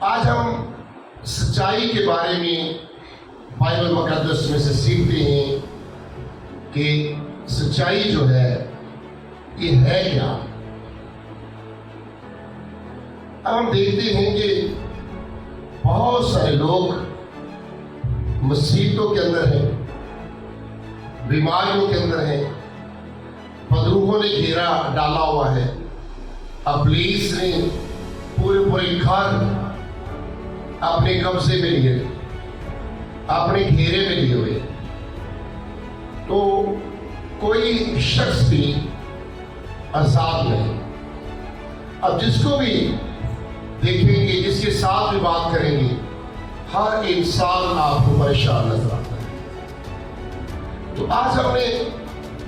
آج ہم سچائی کے بارے میں بائبل مقدس میں سے سیکھتے ہیں کہ سچائی جو ہے یہ ہے کیا۔ اب ہم دیکھتے ہیں کہ بہت سارے لوگ مصیبتوں کے اندر ہیں، بیماریوں کے اندر ہیں، بدروحوں نے گھیرا ڈالا ہوا ہے، ابلیس نے پورے گھر اپنے قبضے میں لیے، اپنے گھیرے میں لیے ہوئے، تو کوئی شخص بھی آزاد نہیں۔ اب جس کو بھی دیکھیں گے، جس کے ساتھ بھی بات کریں گے، ہر انسان آپ کو پریشان نظر آتا ہے۔ تو آج ہم نے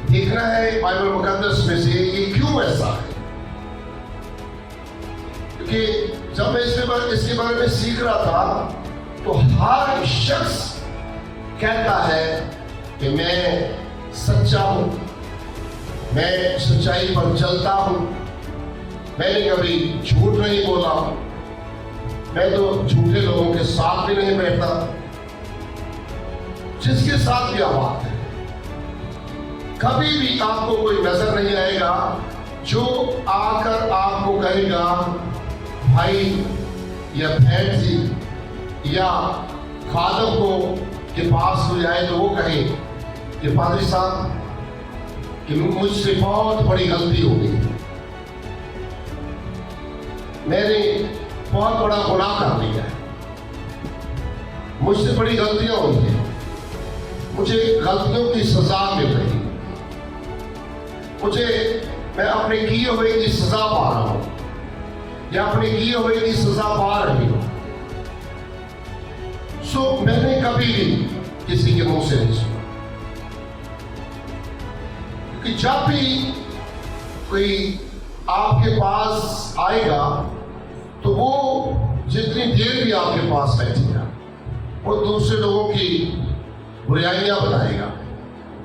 دیکھنا ہے بائبل مقدس میں سے یہ کیوں ایسا ہے، کیونکہ جب میں اس کے بارے میں سیکھ رہا تھا تو ہر شخص کہتا ہے کہ میں سچا ہوں، میں سچائی پر چلتا ہوں، میں نے کبھی جھوٹ نہیں بولا، میں تو جھوٹے لوگوں کے ساتھ بھی نہیں بیٹھتا۔ جس کے ساتھ بھی بات ہے، کبھی بھی آپ کو کوئی نظر نہیں آئے گا جو آ کر آپ کو کہے گا بھائی یا بہن جی یا خادم کو کے پاس ہو جائے تو وہ کہے کہ پادری صاحب کہ مجھ سے بہت بڑی غلطی ہو گئی، میں نے بہت بڑا گناہ کر لیا ہے، مجھ سے بڑی غلطیاں ہوئی ہیں، مجھے غلطیوں کی سزا مل رہی، میں اپنے کیے ہوئے کی سزا پا رہا ہوں یا اپنے کیے ہوئے کی سزا پا رہی ہوں۔ میں نے کبھی بھی کسی کے منہ سے نہیں سنا، کہ جب بھی کوئی آپ کے پاس آئے گا تو وہ جتنی دیر بھی آپ کے پاس بیٹھے گا وہ دوسرے لوگوں کی برائیاں بتائے گا،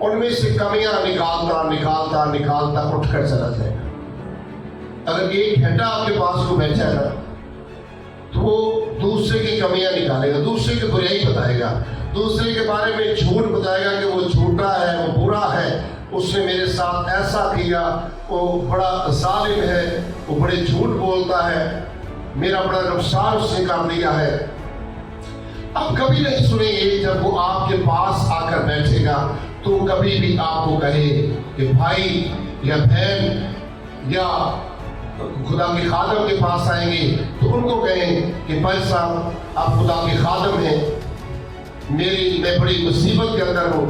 ان میں سے کمیاں نکالتا اٹھ کر چلا جائے گا۔ اگر ایک گھنٹہ آپ کے پاس کو بیٹھا ہے نا تو وہ دوسرے کی کمیاں نکالے گا، دوسرے کی برائی بتائے گا، دوسرے کے بارے میں جھوٹ بتائے گا کہ وہ جھوٹا ہے، وہ برا ہے، اس نے میرے ساتھ ایسا کیا، وہ بڑا ظالم ہے، وہ بڑے جھوٹ بولتا ہے، میرا بڑا نقصان اس نے کر دیا ہے۔ اب کبھی نہیں سنیں گے جب وہ آپ کے پاس آ کر بیٹھے گا تو کبھی بھی آپ کو کہے کہ بھائی یا بہن یا خدا کے خادم کے پاس آئیں گے تو ان کو کہیں کہ بھائی صاحب آپ خدا کے خادم ہیں، میں بڑی مصیبت کے اندر ہوں،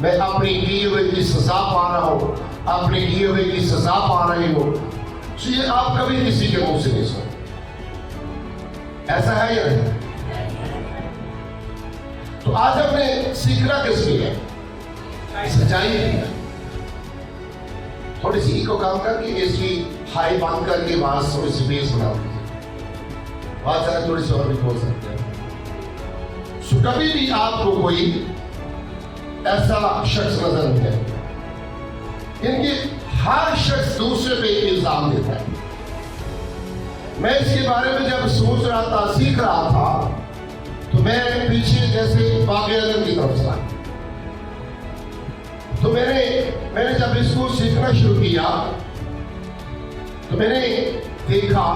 میں اپنی کیے ہوئے کی سزا پا رہا ہوں، اپنے کیے ہوئے کی سزا پا رہی ہوں۔ تو یہ آپ کبھی کسی کے منہ سے نہیں سنیں، ایسا ہے یا نہیں؟ تو آج ہم نے سیکھنا کس کی ہے؟ سچائی کی ہے۔ تھوڑی سی کو کام کر کے اس کی ہائی بند کر کے بات تھوڑی سی بیس بنا دیجیے، بات زیادہ تھوڑی سی اور بھی بول سکتے ہیں۔ سو کبھی بھی آپ کو کوئی ایسا شخص نظر نہیں ہے، ان کی ہر شخص دوسرے پہ الزام دیتا ہے۔ میں اس کے بارے میں جب سوچ رہا تھا، سیکھ رہا تھا، تو میں پیچھے جیسے باغ عدن کی طرف چلا، تو میں نے جب اس کو سیکھنا شروع کیا تو میں نے دیکھا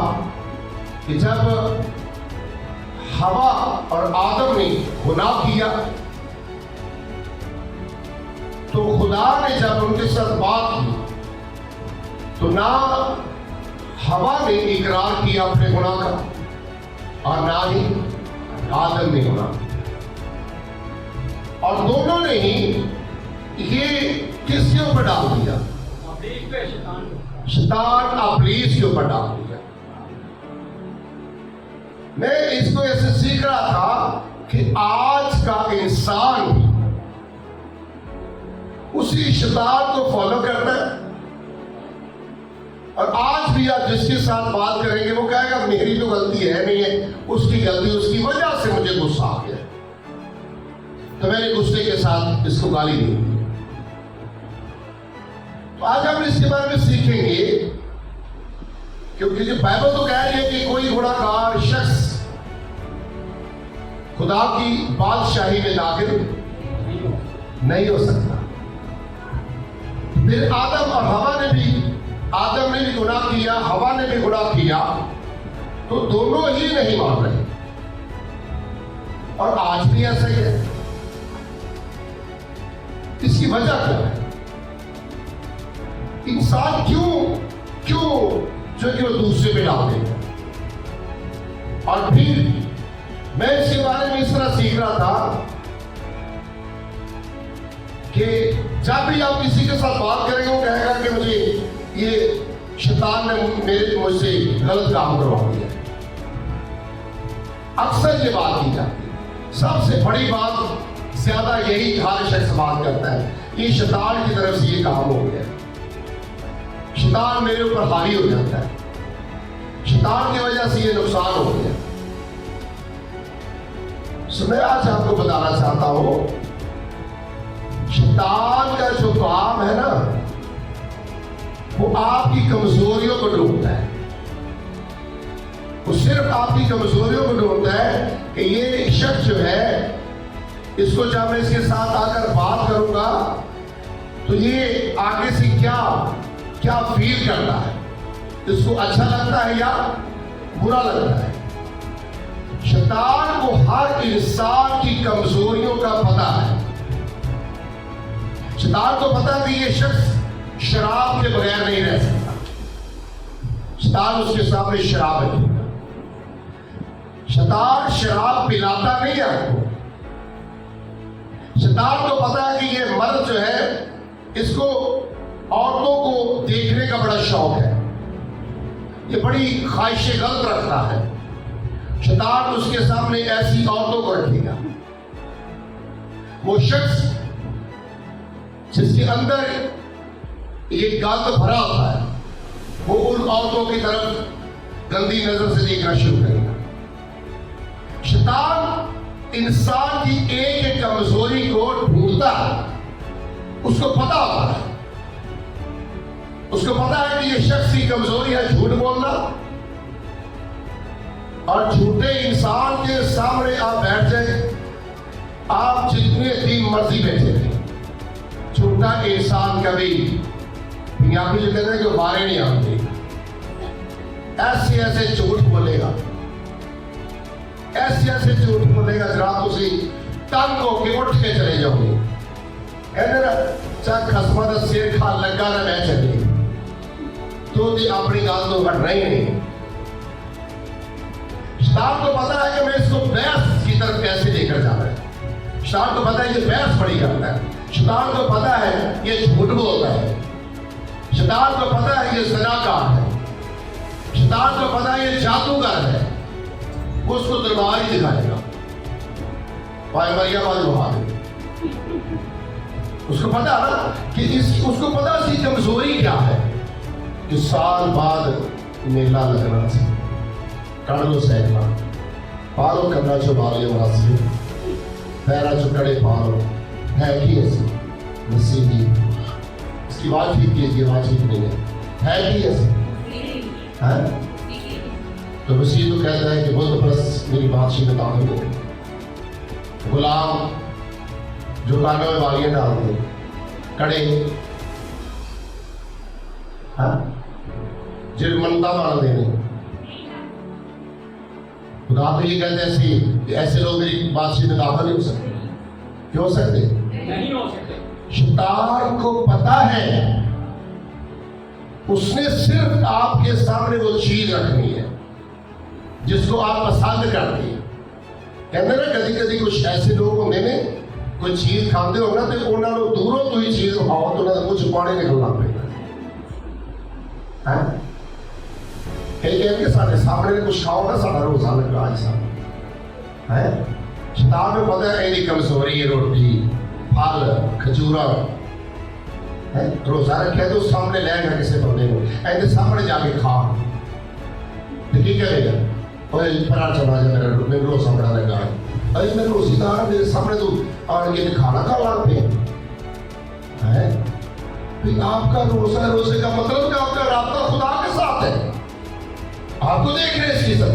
کہ جب ہوا اور آدم نے گناہ کیا تو خدا نے جب ان کے ساتھ بات کی تو نہ ہوا نے اقرار کیا اپنے گناہ کا اور نہ ہی آدم نے گناہ کیا، اور دونوں نے ہی یہ کس کے اوپر ڈال دیا؟ شیطان ابلیس کے اوپر ڈال دیا۔ میں اس کو ایسے سیکھ رہا تھا کہ آج کا انسان اسی شیطان کو فالو کرتا ہے، اور آج بھی آپ جس کے ساتھ بات کریں گے وہ کہے گا میری تو غلطی ہے نہیں ہے، اس کی غلطی، اس کی وجہ سے مجھے غصہ آ گیا، تو میں نے غصے کے ساتھ اس کو گالی دی۔ تو آج ہم اس کے بارے میں سیکھیں گے، کیونکہ بائبل تو کہہ رہی ہے کہ کوئی گناہگار شخص خدا کی بادشاہی میں داخل نہیں ہو سکتا۔ پھر آدم اور ہوا نے بھی گناہ کیا، ہوا نے بھی گناہ کیا، تو دونوں ہی نہیں مان رہے، اور آج بھی ایسا ہی ہے۔ اس کی وجہ کیا ہے؟ انسان کیوں جو کہ وہ دوسرے پہ ڈالتے ہیں؟ اور پھر میں اس کے بارے میں اس طرح سیکھ رہا تھا کہ جب بھی آپ کسی کے ساتھ بات کریں گے وہ کہے گا کہ مجھے یہ شیطان نے مجھ سے غلط کام کروا دیا۔ اکثر یہ بات کی جاتی ہے، سب سے بڑی بات زیادہ یہی ہر شخص بات کرتا ہے، یہ شیطان کی طرف سے یہ کام ہو گیا، شیطان میرے اوپر حاوی ہو جاتا ہے، شیطان کی وجہ سے یہ نقصان ہو گیا۔ میں آج آپ کو بتانا چاہتا ہوں، شیطان کا جو کام ہے نا، وہ آپ کی کمزوریوں کو ڈھونڈتا ہے، وہ صرف آپ کی کمزوریوں کو ڈھونڈتا ہے کہ یہ شخص جو ہے، اس کو جب میں اس کے ساتھ آ کر بات کروں گا تو یہ آگے سے کیا فیل کرتا ہے، اس کو اچھا لگتا ہے یا برا لگتا ہے۔ شیطان کو ہر انسان کی کمزوریوں کا پتہ ہے۔ شیطان کو پتہ ہے کہ یہ شخص شراب کے بغیر نہیں رہ سکتا، شیطان اس کے سامنے شراب ہے، شیطان شراب پلاتا نہیں ہے آپ کو۔ شیطان کو پتہ ہے کہ یہ مرد جو ہے، اس کو عورتوں کو دیکھنے کا بڑا شوق ہے، یہ بڑی خواہش غلط رکھتا ہے۔ شیطان اس کے سامنے ایسی عورتوں کو رکھے گا۔ وہ شخص جس کے اندر یہ گند بھرا ہوتا ہے، وہ ان عورتوں کی طرف گندی نظر سے دیکھنا شروع کرے گا۔ شیطان انسان کی ایک ایک کمزوری کو ڈھونڈتا ہے، اس کو پتا ہوتا ہے، اس کو پتا ہے کہ یہ شخص کی کمزوری ہے جھوٹ بولنا، اور جھوٹے انسان کے سامنے آپ بیٹھ جائیں، آپ جتنے دن مرضی بیٹھے رہیں، جھوٹا انسان کبھی پنجابی جو کہتے ہیں کہ بارے نہیں آتے، ایسے جھوٹ بولے گا، ایسے جھوٹ بولے گا، راتوں سے تنگ ہو کے اٹھ کے چلے جاؤ گے، کہتے نا چاہ خسمہ دا سیر کھا لگا نہ میں چلے، تو دی اپنی گال تو ہٹ رہی نہیں۔ شیطان کو پتا ہے کہ میں اس کو بحث کی طرف کیسے لے کر جانا ہے، شیطان کو پتا ہے کہ بحث بڑی کرتا ہے، شیطان کو پتا ہے یہ جھوٹ بولتا ہے، شیطان کو پتا ہے یہ زناکار ہے، شیطان کو پتا ہے یہ جادوگر ہے، وہ اس کو دربار ہی دکھائے گا، پائے مریم آج وہاں اس کو پتا نا کہ اس کو پتا اس کی کمزوری کیا ہے، کہ سال بعد میلہ لگنا سے کڑو سہنا پالو کرنا چو بالے مناسب پیرا چو کڑے پالو ہے کی ایسی مسیحی، اس کی بات ٹھیک کیجیے، بات ٹھیک نہیں ہے کی ایسی ہے، تو مسیح تو کہتا ہے کہ بت پرست میری بادشاہی میں داخل ہو، غلام جو کانوں میں بالیاں ڈالتے کڑے جن منتا مار دینے، خدا تو یہ کہتے ہیں کہ ایسے لوگ میری بادشاہی میں داخل نہیں ہو سکتے، کیوں ہو سکتے؟ نہیں ہو سکتے۔ شیطان کو پتا ہے اس نے صرف آپ کے سامنے وہ چیز رکھنی ہے جس کو آپ پسند کرتے ہیں۔ کہتے ہیں نا کدی کچھ ایسے لوگ ہوتے ہیں کوئی چیز کھاتے ہو نا تو انہوں نے دوروں تو ہی چیز کھاؤ تو انہوں نے کچھ پانے نکلنا پڑے گا، کئی کہتے ہیں سارے سامنے کچھ کھاؤ نا سارا روزہ لگا ایسا ہے۔ شیطان میں پتہ ہے ایسی کمزوری ہے، روٹی پھل کھجورا روزہ رکھے تو سامنے لے گا کسی بندے کو، ایسے سامنے جا کے کھا تو کی کرے گا، اور پرا چلا جا میرے روزہ بڑا لگا ہے، ارے میں روزی دار میرے سامنے تو اور یہ کھانا کھا لا پہ ہے۔ آپ کا روزے کا مطلب کہ آپ کا رابطہ خدا کے ساتھ ہے، آپ کو دیکھ رہے اس کی طرف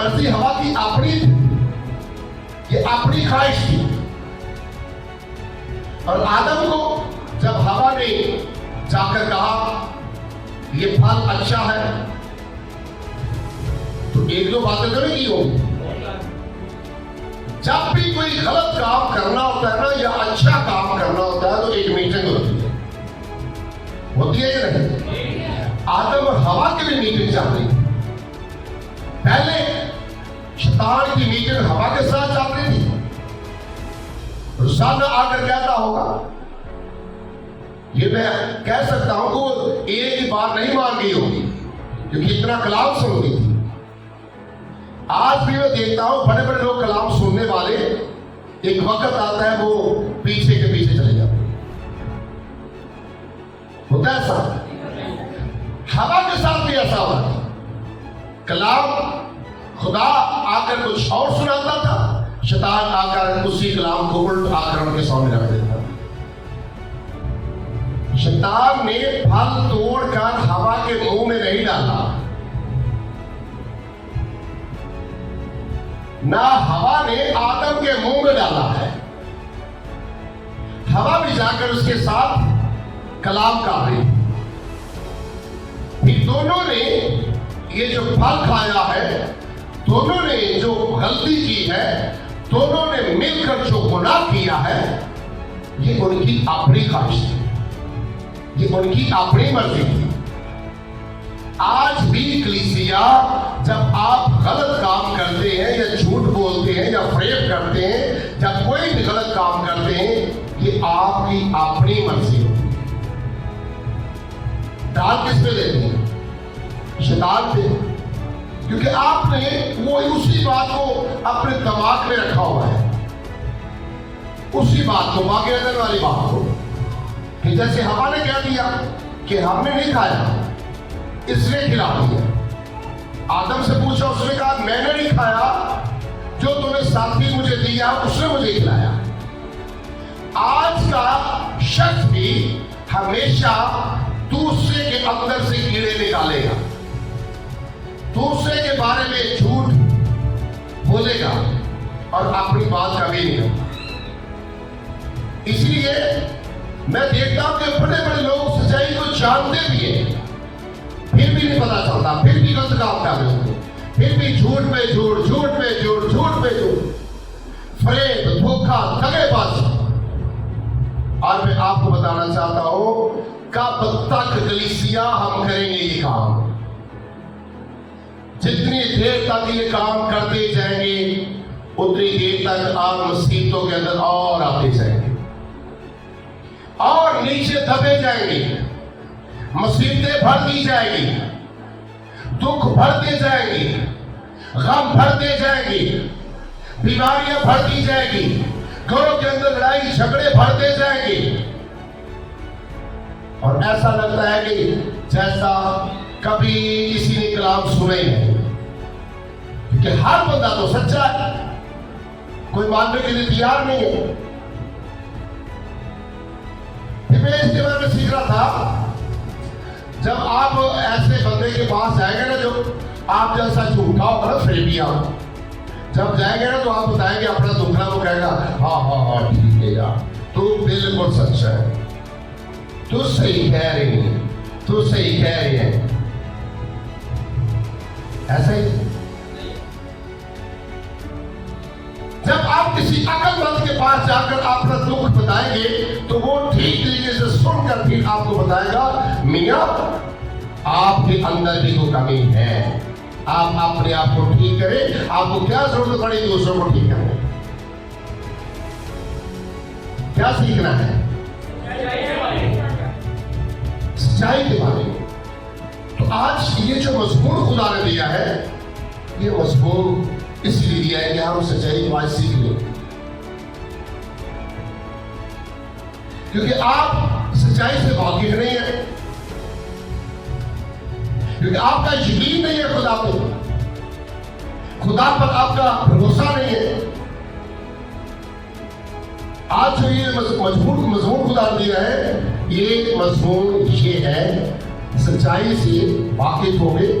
مرضی ہوا کی اپنی تھی، یہ اپنی خواہش تھی. اور آدم کو جب ہوا نے جا کر کہا یہ پھل اچھا ہے، تو ایک دو باتیں تو نہیں کی ہوگی. جب بھی کوئی غلط کام کرنا ہوتا ہے نا یا اچھا کام کرنا ہوتا ہے تو ایک میٹنگ ہوتی ہے یا نہیں؟ آدم اور ہوا کے بھی میٹنگ چاہتی تھی. پہلے شیطان کی میٹنگ ہوا کے ساتھ چاہتی تھی. رسالہ آ کر کہتا ہوگا، یہ میں کہہ سکتا ہوں کہ وہ ایک ہی بار نہیں مان گئی ہوگی کیونکہ اتنا کلام سن گئی تھی. آج بھی میں دیکھتا ہوں بڑے بڑے لوگ کلام سننے والے ایک وقت آتا ہے وہ پیچھے کے پیچھے چلے جاتے ہیں. ہوتا ہے ایسا؟ ہوا کے ساتھ بھی ایسا ہوتا ہے. کلام خدا آ کر کچھ اور سناتا تھا، شیطان آ کر اسی کلام کو الٹ آ کر ان کے سامنے رکھ دیتا. شیطان نے پھل توڑ کر ہوا کے منہ میں نہیں ڈالا، نہ ہوا نے آدم کے منہ میں ڈالا ہے. ہوا بھی جا کر اس کے ساتھ کلام کر رہی. پھر دونوں نے یہ جو پھل کھایا ہے، دونوں نے جو غلطی کی ہے، دونوں نے مل کر جو گناہ کیا ہے، یہ ان کی اپنی خواہش تھی، یہ ان کی اپنی مرضی تھی. آج بھی کلیسیا جب آپ غلط کام کرتے ہیں یا جھوٹ بولتے ہیں یا فریب کرتے ہیں یا کوئی بھی غلط کام کرتے ہیں، یہ آپ کی اپنی مرضی ہوتی ہے. ڈال کس پہ دیتے ہیں؟ شیطان پہ. کیونکہ آپ نے وہ اسی بات کو اپنے دماغ میں رکھا ہوا ہے، اسی بات کو، باقی نظر والی بات کو، کہ جیسے ہوا نے کہہ دیا کہ ہم نے نہیں کھایا، اس نے کھلا دیا. آدم سے پوچھا، اس نے کہا میں نے نہیں کھایا، جو تم نے ساتھی مجھے دیا اس نے مجھے کھلایا. آج کا شخص بھی ہمیشہ دوسرے کے اندر سے کیڑے نکالے گا، دوسرے کے بارے میں جھوٹ بولے گا اور اپنی بات کا بھی نہیں کرتا. اس لیے میں دیکھتا ہوں کہ بڑے بڑے لوگ سچائی کو جانتے بھی ہیں، پھر بھی نہیں پتا چلتا، پھر بھی غلط کام کر رہے ہوتے، پھر بھی جھوٹ میں جھوٹ، جھوٹ میں جھوٹ، جھوٹ میں جھوٹ، فریب، دھوکہ، دغے بازی. اور میں آپ کو بتانا چاہتا ہوں کب تک کلیسیا ہم کریں گے یہ کام؟ جتنی دیر تک یہ کام کرتے جائیں گے اتنی دیر تک آپ مصیبتوں کے اندر اور آتے جائیں گے اور نیچے دبے جائیں گے. مصیبتیں بڑھتی جائیں گی، دکھ بڑھتے جائیں گی، غم بڑھتے جائیں گی، بیماریاں بڑھتی جائیں گی، گھروں کے اندر لڑائی جھگڑے بڑھتے جائیں گے. اور ایسا لگتا ہے کہ جیسا کبھی کسی نے کلام سنا ہی نہیں، کیونکہ ہر بندہ تو سچا ہے، کوئی ماننے کے لیے تیار نہیں ہے. میں اس کے بارے میں سیکھ رہا تھا، جب آپ ایسے بندے کے پاس جائیں گے نا جو آپ جیسا جھوٹا ہوگا نا، فریبیا، جب جائیں گے نا تو آپ بتائیں گے اپنا دکھنا، وہ کہے گا ہاں ہاں ہاں ٹھیک ہے یار، تو بالکل سچا ہے، تو صحیح کہہ رہی ہے، تو صحیح کہہ رہی ہے. ایسا ہی جب آپ کسی عقل مند کے پاس جا کر اپنا دکھ بتائیں گے تو وہ ٹھیک طریقے سے سن کر پھر آپ کو بتائے گا میاں آپ کے اندر بھی کوئی کمی ہے، آپ اپنے آپ کو ٹھیک کریں، آپ کو کیا ضرورت پڑی دوسروں کو ٹھیک کرنے. کیا سیکھنا ہے؟ سچائی کے بارے میں. تو آج یہ جو مضمون خدا نے دیا ہے، یہ مضمون اس لیے دیا ہے کہ ہم سچائی کو آج سیکھ لیں، کیونکہ آپ سچائی سے واقف نہیں ہیں، کیونکہ آپ کا یقین نہیں ہے خدا پہ، خدا پر آپ کا بھروسہ نہیں ہے. آج جو یہ مضمون خدا دیا ہے، یہ مضمون یہ ہے سچائی سے واقف ہو گئے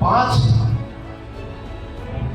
5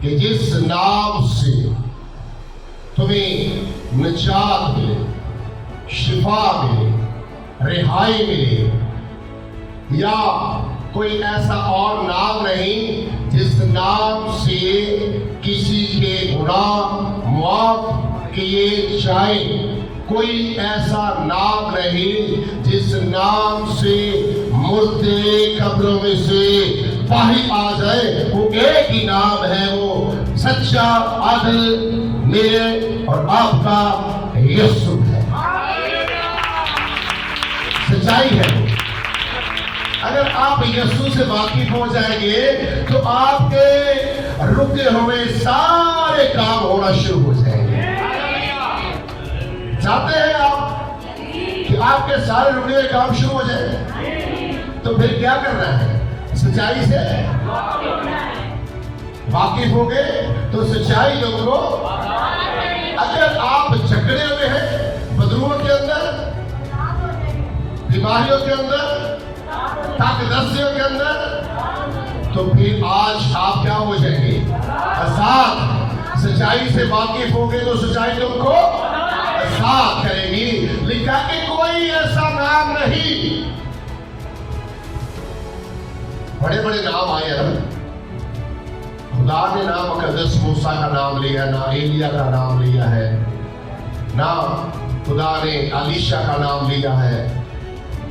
کہ جس نام سے تمہیں نجات ملے، شفا ملے، رہائی ملے، یا کوئی ایسا اور نام نہیں جس نام سے کسی کے گناہ معاف کیے جائیں، کوئی ایسا نام نہیں جس نام سے مردے قبروں میں سے باہر آ جائے، وہ ایک ہی نام ہے، وہ سچا عادل میرے اور آپ کا یسوع ہے، سچائی ہے۔ اگر آپ یسوع سے واقف ہو جائیں گے تو آپ کے رکے ہوئے سارے کام ہونا شروع ہو جائیں گے۔ چاہتے ہیں آپ کہ آپ کے سارے رکے ہوئے کام شروع ہو جائیں؟ تو پھر کیا کرنا ہے؟ سچائی سے واقف ہو گئے تو سچائی جو کرو۔ اگر آپ جھگڑے ہوئے ہیں بدروؤں کے اندر، بیماریوں کے اندر، تاک دستیوں کے اندر، تو پھر آج آپ کیا ہو جائیں گے؟ آزاد۔ سچائی سے واقف ہو گئے تو سچائی تم کو آزاد کرے گی۔ لکھا کہ کوئی ایسا نام نہیں، بڑے بڑے نام آئے ہیں، خدا نے نہ مقدس موسیٰ کا نام لیا، نہ ایلیا کا نام لیا ہے، نہ خدا نے علیشا کا نام لیا ہے،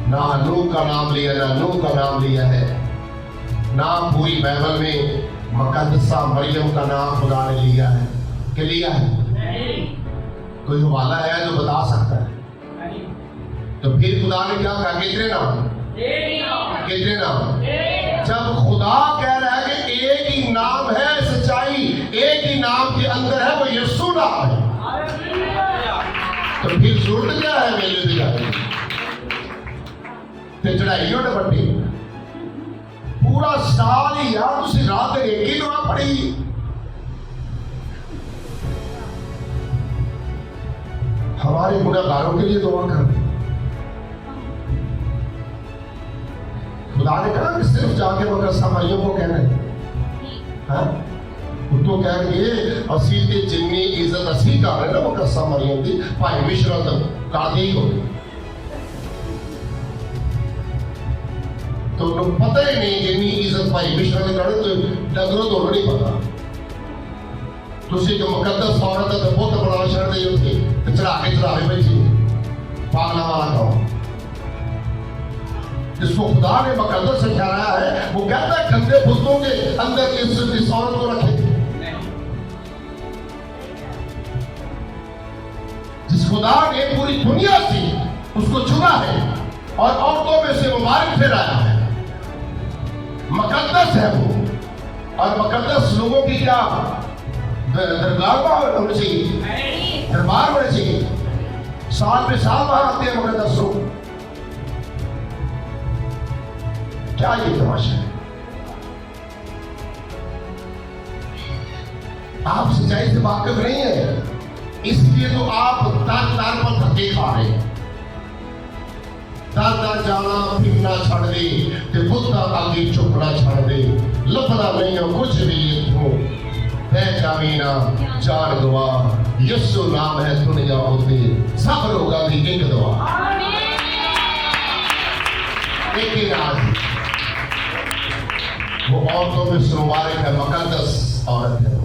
نہ نوح کا نام لیا، نہ نوح کا نام لیا ہے، نہ پوری بائبل میں مقدسہ مریم کا نام خدا نے لیا ہے کہ لیا ہے؟ کوئی حوالہ ہے جو بتا سکتا ہے؟ تو پھر خدا نے کیا کہا؟ کتنے نام؟ کتنے نام؟ جب خدا کہہ رہا ہے کہ ایک ہی نام ہے، سچائی ایک ہی نام کے اندر ہے، وہ یسوع نام ہے، تو پھر ضرورت کیا ہے میلے دی جاتی؟ تے چڑھائیوں نے بڑھی پورا سال ہی یار اسی رات ایک ہی دعا پڑھی۔ ہمارے گناہگاروں کے لیے دعا کر، خدا نے کہا کہ صرف جا کے مقدسہ مریم کو کہنا ہے، ان کو کہیں گے اسی تے جنی عزت اسی کر رہے نا مقدسہ مریم دی، بھائی مشرا تک کاتی ہی ہوگی، تو انہوں پتہ ہی نہیں جنی عزت بھائی مشرا نے کرنے تو ڈگروں تو نہیں پتا۔ تسی جو مقدس عورت ہے تو بہت بڑا شرط ہے ہوتی چڑھا کے بیٹھی پاگلا والا کہو، جس کو خدا نے مقدس سے ٹھہرایا ہے، وہ کہتا ہے گندے بتوں کے اندر اس عورت کو رکھے۔ جس خدا نے پوری دنیا سے اس کو چنا ہے اور عورتوں میں سے مبارک ٹھہرایا ہے، مقدس ہے وہ، اور مقدس لوگوں کی کیا دربار ہونا چاہیے، دربار ہونا چاہیے، سال میں سال باہر آتے ہیں مقدس لوگ۔ کیا یہ تماشا ہے؟ آپ سچائی سے واقف نہیں ہیں، اس لیے تو آپ تار تار پر دھکے کھا رہے ہیں۔ تار تار جانا پھرنا چھڑ دے تے بتا آگے چکنا چھڑ دے، لفظہ نہیں ہو کچھ بھی ہو پہچامینا جان گواہ، یسوع نام ہے دنیا ہوتی سب لوگاں دی ایک دعا، ایک ہی نام، وہ عورتوں میں سے مبارک ہے، مقدس عورت ہے۔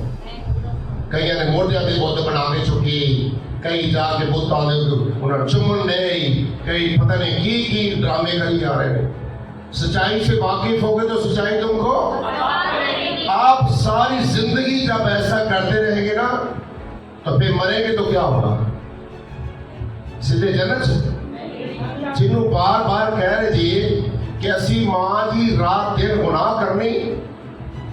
کئی نے موٹے آتے بہت بنا کے چکی، کئی جا کے بہت آنے انہوں نے چمن نہیں، کئی پتہ نہیں کی ڈرامے کری جا رہے ہیں۔ سچائی سے واقف ہو گئے تو سچائی تم کو، آپ ساری زندگی جب ایسا کرتے رہیں گے نا تو پھر مریں گے تو کیا ہوگا؟ سیدھے جنت سے۔ جنہوں بار بار کہہ رہے جی کہ اسی ماں جی رات دن گناہ کرنی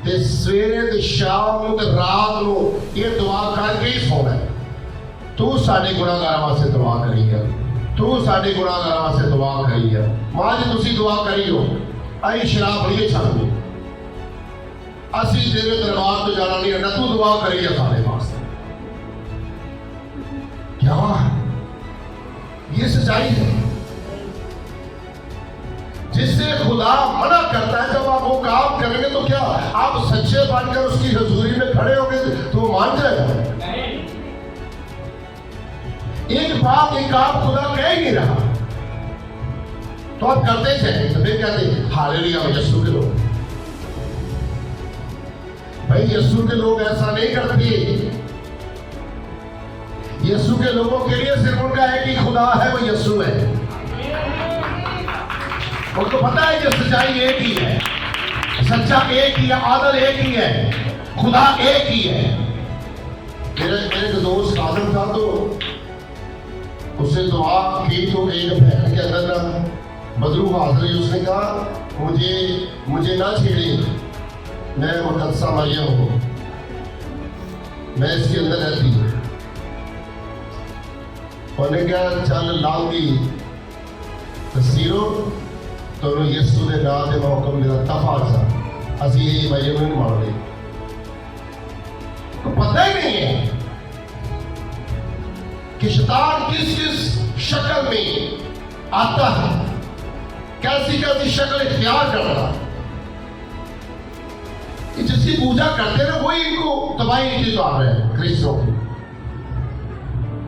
تے سویرے تے شام تے رات نو یہ دعا کر کے ہی سونا ہے، تو ساڈے گناہگاراں واسطے دعا کری ہے، تو ساڈے گناہگاراں واسطے دعا کری ہے۔ ماں جی تسی دعا کری ہو، ائی شراب بڑی چھڑ دے، اسی تیرے دربار تو جانا نہیں ہے، نہ تو دعا کری ہے سارے واسطے۔ کیا یہ سچائی ہے؟ جس سے خدا منع کرتا ہے جب آپ وہ کام کریں گے تو کیا آپ سچے بن کر اس کی حضوری میں کھڑے ہو گے تو وہ مان جائے گا؟ ایک بات ایک کام خدا کہہ ہی نہیں رہا تو آپ کرتے چاہیں تو پھر کہتے ہیں ہاللیلویا یسوع کے لوگ. بھائی یسوع کے لوگ ایسا نہیں کرتے. یسوع کے لوگوں کے لیے صرف ان کا ہے کہ خدا ہے وہ یسوع ہے. ان کو پتا ہے کہ سچائی ایک ہی ہے, سچا ایک ہی ہے, عادل ایک ہی ہے, خدا ایک ہی ہے. میرے دوست آدم تھا تو اس نے دعا کی تو ایک بہن کے اندر نا بدروح حاضر ہوئی. اس نے کہا مجھے نہ چھیڑیں, میں مقدسہ مریم ہوں, میں اس کے اندر رہتی ہوں. انہوں نے کہا چل لاؤ گی تصویروں تو انہوں یسوع دے نام دے حکم دیا تفا جا اسی یہ مریم نہیں مان رہی. کو پتہ ہی نہیں ہے کہ شیطان کس شکل میں آتا ہے, کیسی شکل اختیار کر رہا ہے. جس کی پوجا کرتے ہیں وہی ان کو تباہی کی طرف آ رہے ہیں, کرسچنوں کی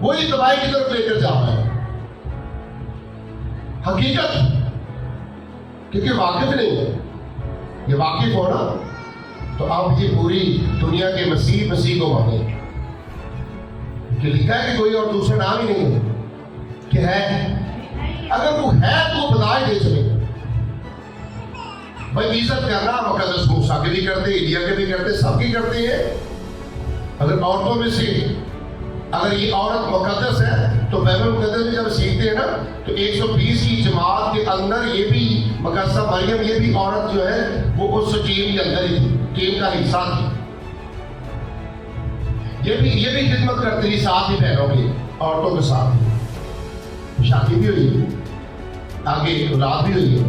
وہی تباہی کی طرف لے کر جا رہے ہیں. حقیقت کیونکہ واقف نہیں ہے, یہ واقف ہونا تو آپ یہ پوری دنیا کے مسیح کو مانیں کہ لکھا ہے کہ کوئی اور دوسرا نام ہی نہیں ہے کہ ہے. اگر وہ ہے تو وہ بتائے دے چلے. بھائی عزت کرنا مقدس موسیٰ کے بھی کرتے, ایلیا کے بھی کرتے, سب کی کرتے ہیں. اگر عورتوں میں سے اگر یہ عورت مقدس ہے تو بائبل مقدس میں جب سیکھتے ہیں نا تو 120 کی جماعت کے اندر یہ بھی مقدسہ مریم یہ بھی عورت جو ہے وہ اس ٹیم کے اندر ہی تھی, ٹیم کا حصہ تھی. یہ بھی خدمت کرتے تھی ساتھ ہی بہنوں کی, عورتوں کے ساتھ. شادی بھی ہوئی, آگے اولاد بھی ہوئی ہے.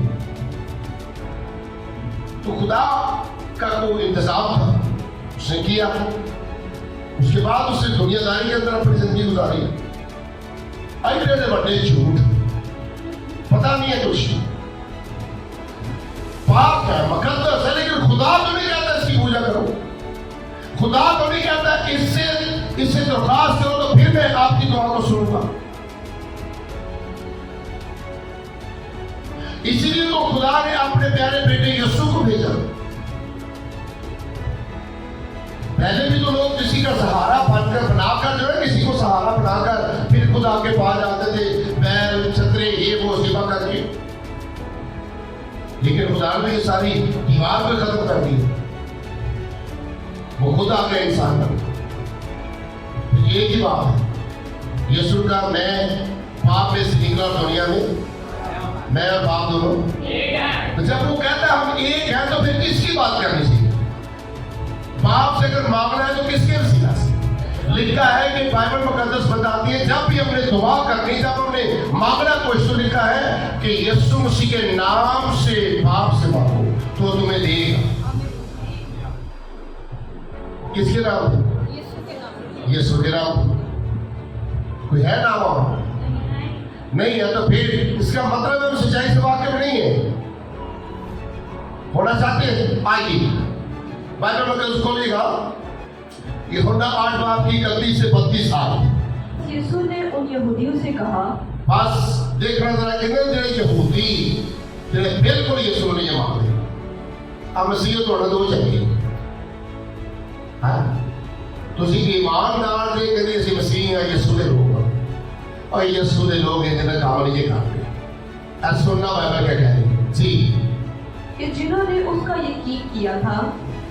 تو خدا کا کوئی انتظام تھا, اس نے کیا. اس کے بعد اس نے دنیا داری کے اندر اپنی زندگی گزاری. ایڈے بڑے جھوٹ, پتہ نہیں ہے کچھ, پاک ہے مقدس ہے, لیکن خدا تو نہیں کہتا اس کی پوجا کرو. خدا تو نہیں کہتا اس سے درخواست کرو تو پھر میں آپ کی دعا کو سنوں گا. اسی لیے تو خدا نے اپنے پیارے بیٹے یسوع کو بھیجا. پہلے بھی تو لوگ کسی کا سہارا بنا کر جو ہے کسی کو سہارا بنا کر پھر خدا کے پاس جاتے تھے, بیل چھترے یہ وہ ذبح کر کے. لیکن خدا نے یہ ساری دیوار کو ختم کر دی, وہ خود آ گیا انسان بن. ایک ہی بات ہے یسوع کا, میں باپ میں سے نکلا دنیا میں اور باپ دونوں. تو جب وہ کہتا ہے ہم ایک ہیں تو پھر کس کی بات کرنی چاہیے؟ باپ سے اگر مانگنا ہے تو کس کے وسیلہ سے؟ لکھا ہے کہ بائبل مقدس بتاتی ہے جب بھی ہم نے دعا کرنی, جب ہم نے مانگنا کچھ تو لکھا ہے کہ یسوع مسیح کے نام سے باپ سے مانگو تو تمہیں دے گا. کس کے نام؟ یسوع کے نام. کوئی ہے نام اور نہیں ہے تو پھر اس کا مطلب ہے وہ سچائی سے واقف نہیں ہے. ہونا چاہتے ہیں آئیے بائبل مقدس کھولیے گا یوحنا 8 باب کی 31 سے 32 آیت. یسوع نے ان یہودیوں سے کہا, بس دیکھنا ذرا کہ جڑے یہودی جڑے بالکل یسوع نہیں مانتے اب مسیحیت ہونا دو چاہیے. ہاں تسی ایماندار دے کہ اسی مسیح ہیں یسوع دے لوگ اور یسوع دے لوگ ہیں جنہیں کام نہیں کرتے. ایسا سننا بائبل کیا کہہ رہی ہے جی کہ جنہوں نے اس کا یقین کیا تھا.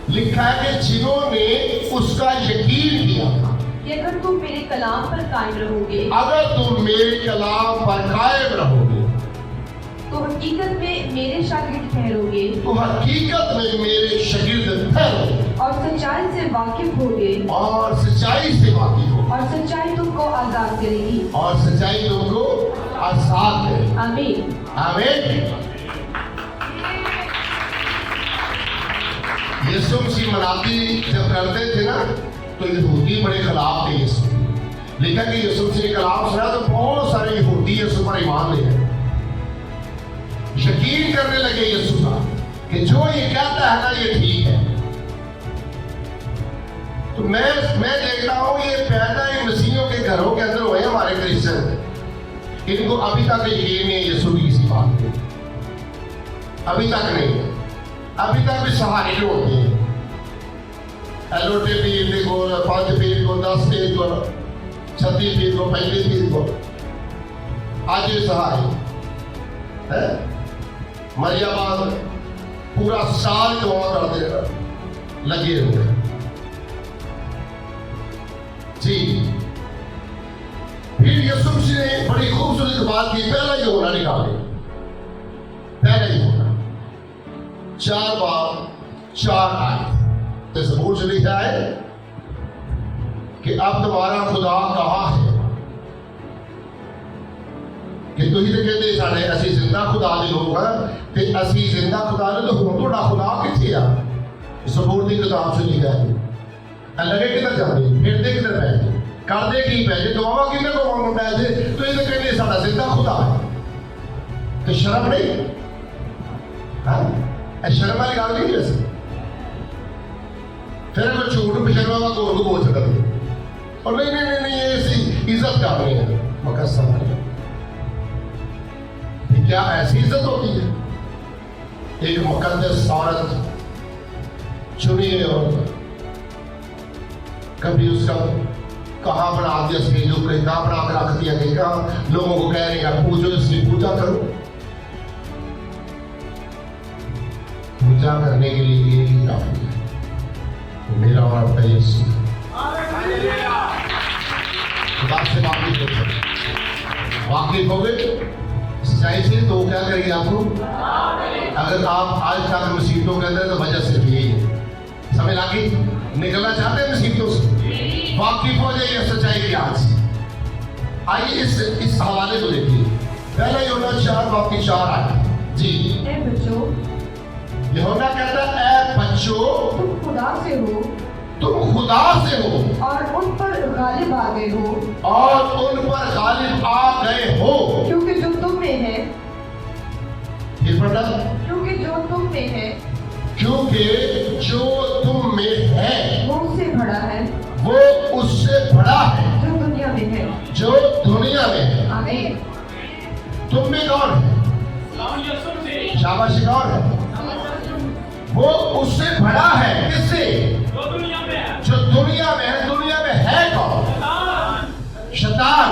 لکھا ہے کہ جنہوں نے اس کا یقین کیا تھا کہ اگر تم میرے کلام پر قائم رہو گے, اگر تم میرے کلام پر قائم رہو گے تو حقیقت میں میرے شاگرد ٹھہرو گے, تو حقیقت میں میرے شاگرد ٹھہرو گے اور سچائی سے واقف ہوگے, اور سچائی سے واقف ہو, اور سچائی تم کو آزاد کرے گی, اور سچائی تم کو آزاد کرے گی. آمین آمین. یسوع مسیح مناتی جب کرتے تھے نا تو یہودی بڑے خلاف تھے یسوع. لیکن کہ یسوع مسیح کے کلام سنا تو بہت سارے یہودی یسوع پر ایمان لے گئے. یقین کرنے لگے یسوع کا کہ جو یہ کہتا ہے نا یہ ٹھیک ہے. تو میں دیکھ رہا ہوں یہ پیدا ان مسیحیوں کے گھروں کے اندر ہوئے ہمارے کرسچن، ان کو ابھی تک یقین نہیں ہے یسوع کی کسی بات پہ، ابھی تک نہیں ہے. ابھی تک بھی سہارے ہوتے ہیں، ایلوٹے پیج کو 5 پیج کو 10 پیج کو 36 پیج کو 35 پیج کو آج یہ سہارے مریم آباد پورا سال دعا کرتے لگے ہوئے. جی پھر یسوع مسیح نے بڑی خوبصورت بات کی، پہلا ہی ہونا نکالے، پہلا ہی ہونا 4 بار 4 آیت اس زبور سے لکھا ہے کہ اب تمہارا خدا کہاں ہے، کہ تو ہی تو کہتے ساڑھے اسی زندہ خدا دے لوگ ہیں تے اسی زندہ خدا نے تو ہوں توڑا خدا کتھے آ. زبور دی کتاب سے لکھا ہے لگے کدھر جانے پھر دے کدھر پہنچے کر دے کی پہنچے دعا کدھر کو مانگوں پہنچے تو یہ تو کہتے ساڑھا زندہ خدا ہے. تو شرم نہیں شرم والی گل نہیں ویسے پھر میں جھوٹ بشرما کا گور کو بول سکتا اور نہیں یہ ایسی عزت کرنی ہے مقصد ہے. کیا ایسی عزت ہوتی ہے؟ ایک مقدس عورت چنی ہوئی عورت کبھی اس کا کہاں بنا دیا اسٹیجوں پہ کہاں بنا کر رکھ دیا کہ کہاں لوگوں کو کہہ رہے ہیں پوجو اس کی پوجا کرو. پوجا کرنے کے لیے یہ ہی کافی ہے میرا اور آپ کا یسوع. خدا سے واقف ہو گئے سچائی سے تو کیا کریں گے آپ کو؟ اگر آپ آج تک مصیبتوں کے اندر تو وجہ صرف یہی ہے. سمجھ آگئی؟ نکلنا چاہتے ہیں مصیبتوں سے واقف ہو جائیے سچائی کے ہاتھ سے. آئیے اس حوالے کو دیکھیے. پہلا یوحنا 4 باب کی 4 آیت. جی اے بچوں یوحنا کہتا ہے اے بچوں تم خدا سے ہو، تم خدا سے ہو اور ان پر غالب آ گئے ہو، اور ان پر غالب آ گئے ہو، کیونکہ جو تم میں ہے، پھر پڑھنا کیونکہ جو تم میں ہے کیونکہ جو تم میں ہے وہ اس سے بڑا ہے، وہ اس سے بڑا ہے جو دنیا میں ہے. جو دنیا میں ہے. آمین. تم میں کون ہے؟ شاباشی کون ہے؟ وہ اس سے بڑا ہے. کس سے؟ جو دنیا میں ہے. دنیا میں ہے کون؟ شیطان.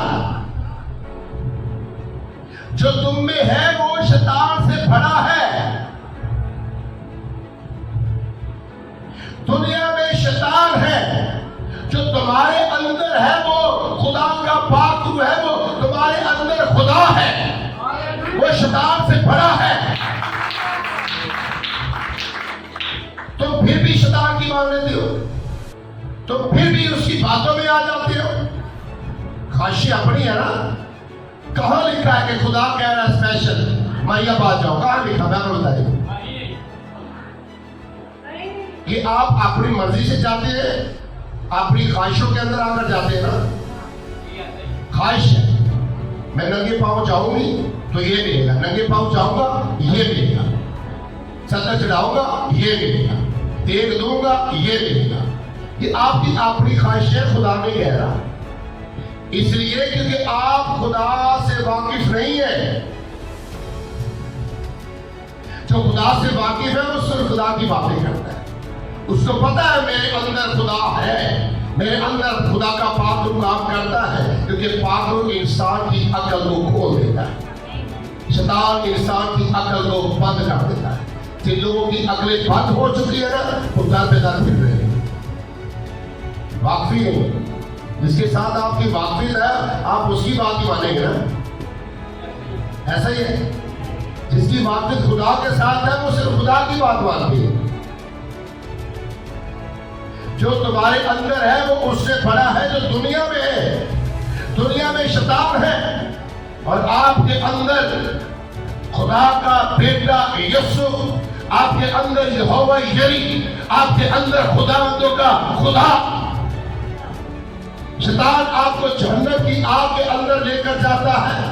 جو تم میں ہے وہ شیطان سے بڑا ہے. دنیا میں شیطان ہے، جو تمہارے اندر ہے وہ خدا کا پاک روح ہے، وہ تمہارے اندر خدا ہے، وہ شیطان سے بڑا ہے. تم پھر بھی شیطان کی مان لیتے ہو، تم پھر بھی اس کی باتوں میں آ جاتے ہو. خواہشیں اپنی ہے نا. کہاں لکھا ہے کہ خدا کہہ رہا ہے اسپیشل مائیا بات جاؤ؟ کہاں لکھا؟ میں بتائیے کہ آپ اپنی مرضی سے جاتے ہیں، اپنی خواہشوں کے اندر آ کر جاتے ہیں نا. خواہش ہے میں ننگے پاؤں جاؤں گی تو یہ ملے گا، ننگے پاؤں جاؤں گا یہ ملے گا، صدقہ چڑھاؤں گا یہ ملے گا، دیکھ دوں گا یہ ملے گا. یہ آپ کی اپنی خواہش ہے، خدا نہیں کہہ رہا. اس لیے کیونکہ آپ خدا سے واقف نہیں ہے. جو خدا سے واقف ہے وہ صرف خدا کی باتیں کرتا ہے. اس کو پتا ہے میرے اندر خدا ہے، میرے اندر خدا کا پاک روح کام کرتا ہے، کیونکہ پاک روح انسان کی عقل کو کھول دیتا ہے. شیطان انسان کی عقل کو بند کر دیتا ہے. جن لوگوں کی عقلیں بند ہو چکی ہے نا وہ در پہ در پھر رہے ہیں، واقفی نہیں. جس کے ساتھ آپ کی واقفیت ہے آپ اس کی بات ہی مانیں گے نا. ایسا ہی ہے. جس کی واقفیت خدا کے ساتھ ہے وہ صرف خدا کی بات مانتی ہے. جو تمہارے اندر ہے وہ اس سے بڑا ہے جو دنیا میں ہے. دنیا میں شیطان ہے اور آپ کے اندر خدا کا بیٹا یسوع، آپ کے اندر یہوہ یری، آپ کے اندر خداوندوں کا خدا. شیطان آپ کو جہنم کی آگ کے اندر لے کر جاتا ہے.